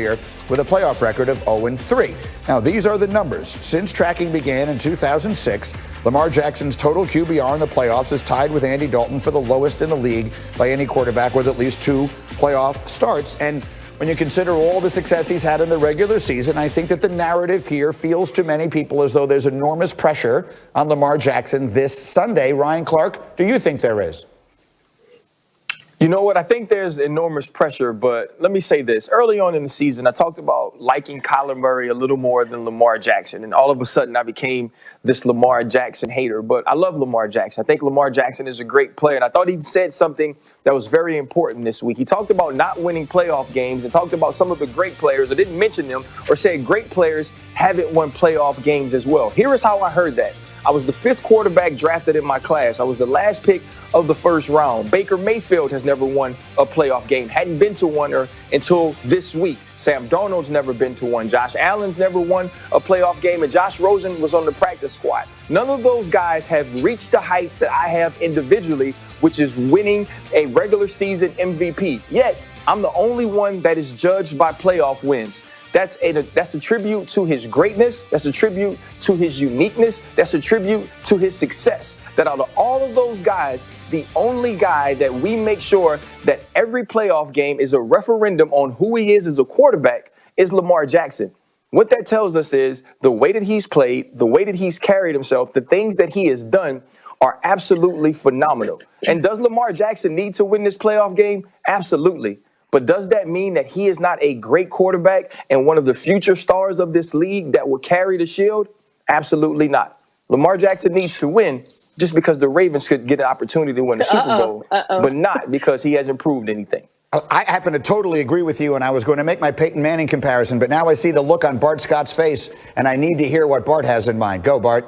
year with a playoff record of 0-3. Now, these are the numbers. Since tracking began in 2006, Lamar Jackson's total QBR in the playoffs is tied with Andy Dalton for the lowest in the league by any quarterback with at least 2 playoff starts. And when you consider all the success he's had in the regular season, I think that the narrative here feels to many people as though there's enormous pressure on Lamar Jackson this Sunday. Ryan Clark, do you think there is? You know what? I think there's enormous pressure, but let me say this. Early on in the season, I talked about liking Kyler Murray a little more than Lamar Jackson, and all of a sudden I became this Lamar Jackson hater. But I love Lamar Jackson. I think Lamar Jackson is a great player, and I thought he said something that was very important this week. He talked about not winning playoff games and talked about some of the great players. I didn't mention them or say great players haven't won playoff games as well. Here is how I heard that. I was the 5th quarterback drafted in my class. I was the last pick of the first round. Baker Mayfield has never won a playoff game, hadn't been to one until this week. Sam Darnold's never been to one. Josh Allen's never won a playoff game, and Josh Rosen was on the practice squad. None of those guys have reached the heights that I have individually, which is winning a regular season MVP. Yet, I'm the only one that is judged by playoff wins. That's a tribute to his greatness. That's a tribute to his uniqueness. That's a tribute to his success. That out of all of those guys, the only guy that we make sure that every playoff game is a referendum on who he is as a quarterback is Lamar Jackson. What that tells us is the way that he's played, the way that he's carried himself, the things that he has done are absolutely phenomenal. And does Lamar Jackson need to win this playoff game? Absolutely. But does that mean that he is not a great quarterback and one of the future stars of this league that will carry the shield? Absolutely not. Lamar Jackson needs to win just because the Ravens could get an opportunity to win a Super Bowl, but not because he hasn't proved anything. I happen to totally agree with you, and I was going to make my Peyton Manning comparison, but now I see the look on Bart Scott's face, and I need to hear what Bart has in mind. Go, Bart.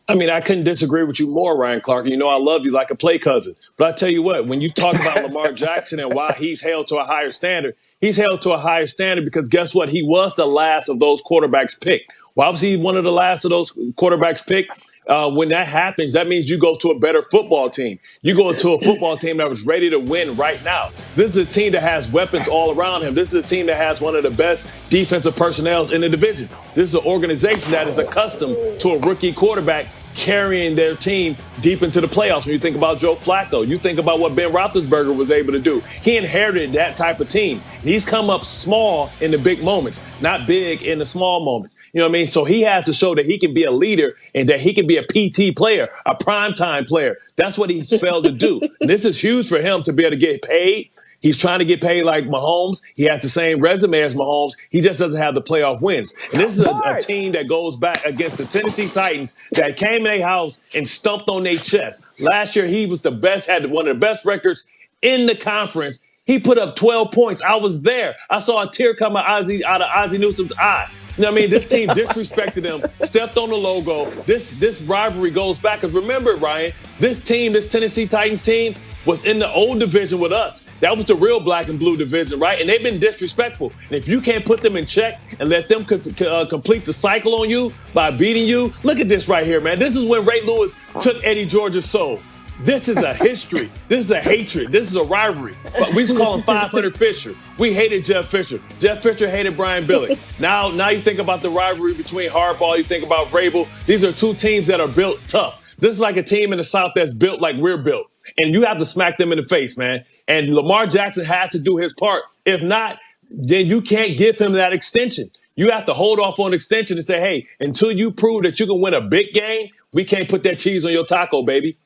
I mean, I couldn't disagree with you more, Ryan Clark. You know I love you like a play cousin. But I tell you what, when you talk about Lamar Jackson and why he's held to a higher standard, he's held to a higher standard because guess what? He was the last of those quarterbacks picked. Why was he one of the last of those quarterbacks picked? When that happens, that means you go to a better football team. You go to a football team that was ready to win right now. This is a team that has weapons all around him. This is a team that has one of the best defensive personnel in the division. This is an organization that is accustomed to a rookie quarterback carrying their team deep into the playoffs. When you think about Joe Flacco, you think about what Ben Roethlisberger was able to do. He inherited that type of team. He's come up small in the big moments, not big in the small moments. You know what I mean? So he has to show that he can be a leader and that he can be a PT player, a primetime player. That's what he's failed to do. And this is huge for him to be able to get paid. He's trying to get paid like Mahomes. He has the same resume as Mahomes. He just doesn't have the playoff wins. And this is a team that goes back against the Tennessee Titans that came in their house and stumped on their chest. Last year, he was the best, had one of the best records in the conference. He put up 12 points. I was there. I saw a tear come out of Ozzie Newsome's eye. You know what I mean? This team disrespected them, stepped on the logo. This rivalry goes back. Because remember, Ryan, this team, this Tennessee Titans team, was in the old division with us. That was the real black and blue division, right? And they've been disrespectful. And if you can't put them in check and let them complete the cycle on you by beating you, look at this right here, man. This is when Ray Lewis took Eddie George's soul. This is a history. This is a hatred. This is a rivalry. But we just call him 500 Fisher. We hated Jeff Fisher. Jeff Fisher hated Brian Billick. Now you think about the rivalry between Harbaugh, you think about Vrabel. These are two teams that are built tough. This is like a team in the South that's built like we're built. And you have to smack them in the face, man. And Lamar Jackson has to do his part. If not, then you can't give him that extension. You have to hold off on extension and say, hey, until you prove that you can win a big game, we can't put that cheese on your taco, baby.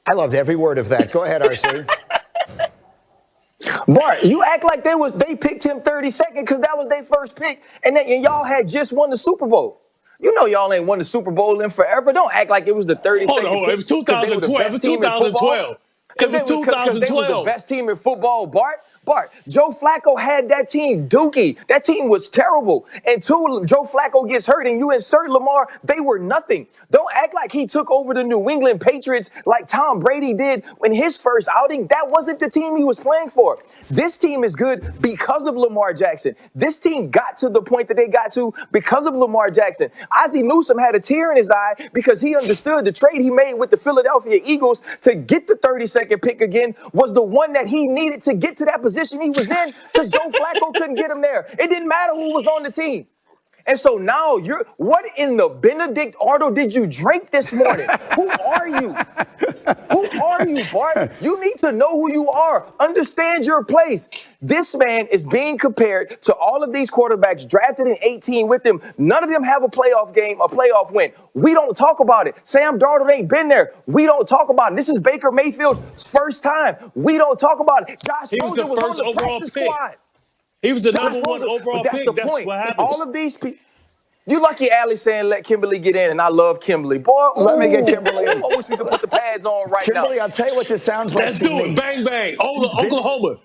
I loved every word of that. Go ahead, RC. Bart, you act like they picked him 32nd because that was their first pick, and y'all had just won the Super Bowl. You know y'all ain't won the Super Bowl in forever. Don't act like it was the 32nd. Hold on, it was 2012. It was 2012. It was 2012. They were the best team in football, Bart. Joe Flacco had that team dookie. That team was terrible. Until Joe Flacco gets hurt and you insert Lamar, they were nothing. Don't act like he took over the New England Patriots like Tom Brady did in his first outing. That wasn't the team he was playing for. This team is good because of Lamar Jackson. This team got to the point that they got to because of Lamar Jackson. Ozzie Newsome had a tear in his eye because he understood the trade he made with the Philadelphia Eagles to get the 32nd pick again was the one that he needed to get to that position. position he was in because Joe Flacco couldn't get him there. It didn't matter who was on the team. And so now what in the Benedict Arnold did you drink this morning? Who are you? Who are you, Bart? You need to know who you are. Understand your place. This man is being compared to all of these quarterbacks drafted in 18 with him. None of them have a playoff game, a playoff win. We don't talk about it. Sam Darnold ain't been there. We don't talk about it. This is Baker Mayfield's first time. We don't talk about it. Josh Rosen was on the practice squad. He was the number one overall pick. That's the That's point. what happens. All of these people. You lucky Allie saying let Kimberly get in, and I love Kimberly. Boy, let me get Kimberly in. I wish we could put the pads on right now. Kimberly, I'll tell you what this sounds like. Let's do it. Bang, bang. Oklahoma.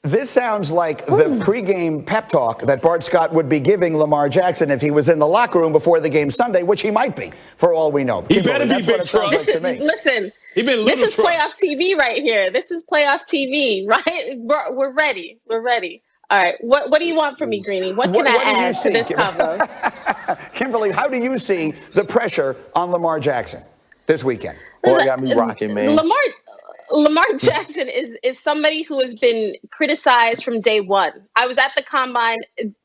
This sounds like the pregame pep talk that Bart Scott would be giving Lamar Jackson if he was in the locker room before the game Sunday, which he might be, for all we know. He better be big trust. Listen, this is playoff TV right here. This is playoff TV, right? We're ready. We're ready. All right. What do you want from me, Greeny? What can I add to this convo? Kimberly, how do you see the pressure on Lamar Jackson this weekend? Boy, it got me rocking, man. Lamar Jackson is somebody who has been criticized from day one. I was at the combine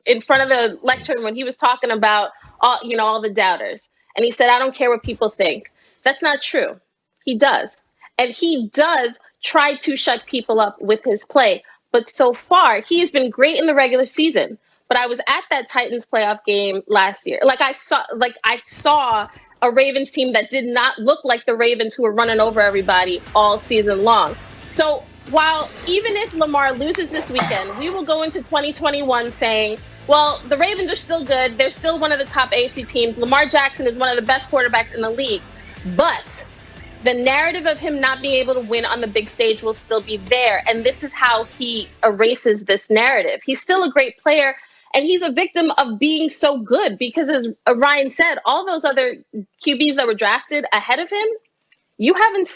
in front of the lectern when he was talking about all the doubters. And he said, I don't care what people think. That's not true. He does. And he does try to shut people up with his play. But so far, he has been great in the regular season. But I was at that Titans playoff game last year. I saw a Ravens team that did not look like the Ravens who were running over everybody all season long. So while even if Lamar loses this weekend, we will go into 2021 saying, well, the Ravens are still good. They're still one of the top AFC teams. Lamar Jackson is one of the best quarterbacks in the league. But the narrative of him not being able to win on the big stage will still be there. And this is how he erases this narrative. He's still a great player, and he's a victim of being so good because, as Ryan said, all those other QBs that were drafted ahead of him, you haven't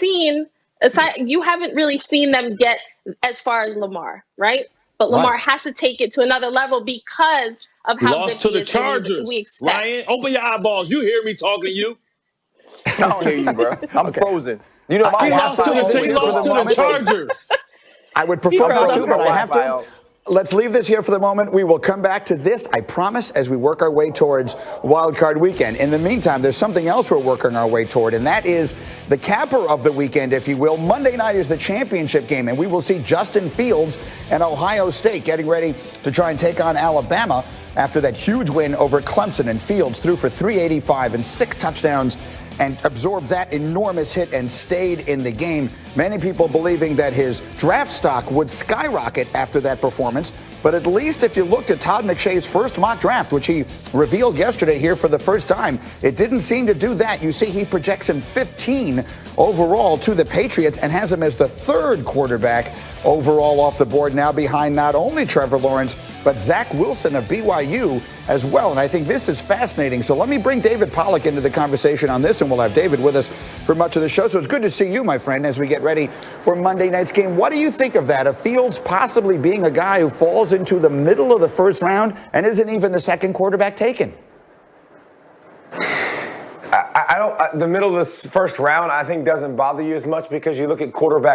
really seen them get as far as Lamar, right? But Lamar has to take it to another level because of how lost to the Chargers. We expect. Ryan, open your eyeballs. You hear me talking to you? I don't hear you, bro. I'm frozen. You know, He lost to the Chargers. I would prefer not to, but I have to. Let's leave this here for the moment. We will come back to this, I promise, as we work our way towards Wild Card Weekend. In the meantime, there's something else we're working our way toward, and that is the capper of the weekend, if you will. Monday night is the championship game, and we will see Justin Fields and Ohio State getting ready to try and take on Alabama after that huge win over Clemson. And Fields threw for 385 and 6 touchdowns and absorbed that enormous hit and stayed in the game. Many people believing that his draft stock would skyrocket after that performance. But at least if you looked at Todd McShay's first mock draft, which he revealed yesterday here for the first time, it didn't seem to do that. You see, he projects him 15 overall to the Patriots and has him as the 3rd quarterback overall off the board, now behind not only Trevor Lawrence, but Zach Wilson of BYU as well. And I think this is fascinating. So let me bring David Pollack into the conversation on this, and we'll have David with us for much of the show. So it's good to see you, my friend, as we get ready for Monday night's game. What do you think of that, of Fields possibly being a guy who falls into the middle of the first round and isn't even the 2nd quarterback taken? The middle of this first round, I think, doesn't bother you as much because you look at quarterback